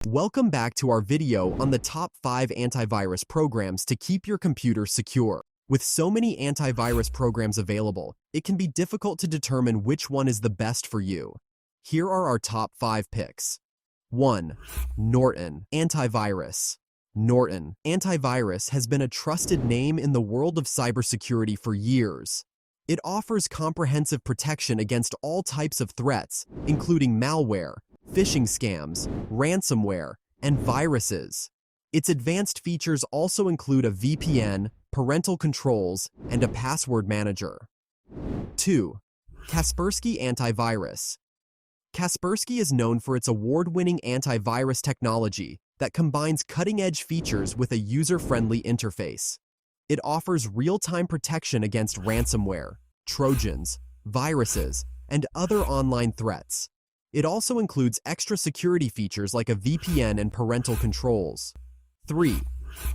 Welcome back to our video on the top 5 antivirus programs to keep your computer secure. With so many antivirus programs available, it can be difficult to determine which one is the best for you. Here are our top 5 picks. 1. Norton AntiVirus. Norton AntiVirus has been a trusted name in the world of cybersecurity for years. It offers comprehensive protection against all types of threats, including malware, phishing scams, ransomware, and viruses. Its advanced features also include a VPN, parental controls, and a password manager. 2. KasperSky AntiVirus. Kaspersky is known for its award-winning antivirus technology that combines cutting-edge features with a user-friendly interface. It offers real-time protection against ransomware, Trojans, viruses, and other online threats. It also includes extra security features like a VPN and parental controls. 3.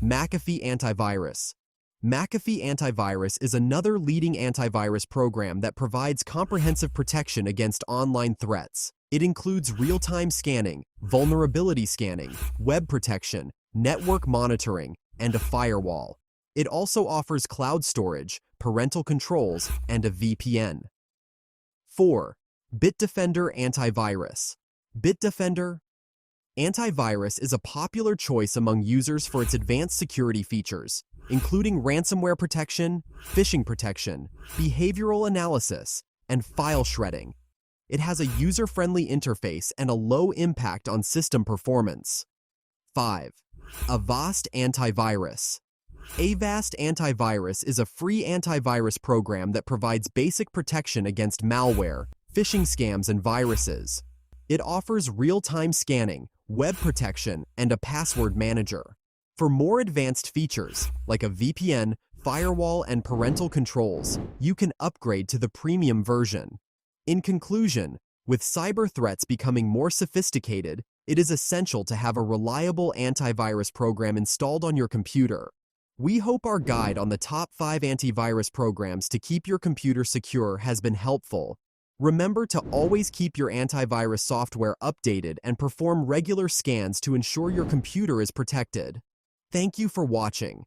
McAfee AntiVirus. McAfee AntiVirus is another leading antivirus program that provides comprehensive protection against online threats. It includes real-time scanning, vulnerability scanning, web protection, network monitoring, and a firewall. It also offers cloud storage, parental controls, and a VPN. 4. BitDefender AntiVirus. BitDefender AntiVirus is a popular choice among users for its advanced security features, including ransomware protection, phishing protection, behavioral analysis, and file shredding. It has a user-friendly interface and a low impact on system performance. 5. Avast AntiVirus. Avast AntiVirus is a free antivirus program that provides basic protection against malware, phishing scams, and viruses. It offers real-time scanning, web protection, and a password manager. For more advanced features, like a VPN, firewall, and parental controls, you can upgrade to the premium version. In conclusion, with cyber threats becoming more sophisticated, it is essential to have a reliable antivirus program installed on your computer. We hope our guide on the top 5 antivirus programs to keep your computer secure has been helpful. Remember to always keep your antivirus software updated and perform regular scans to ensure your computer is protected. Thank you for watching.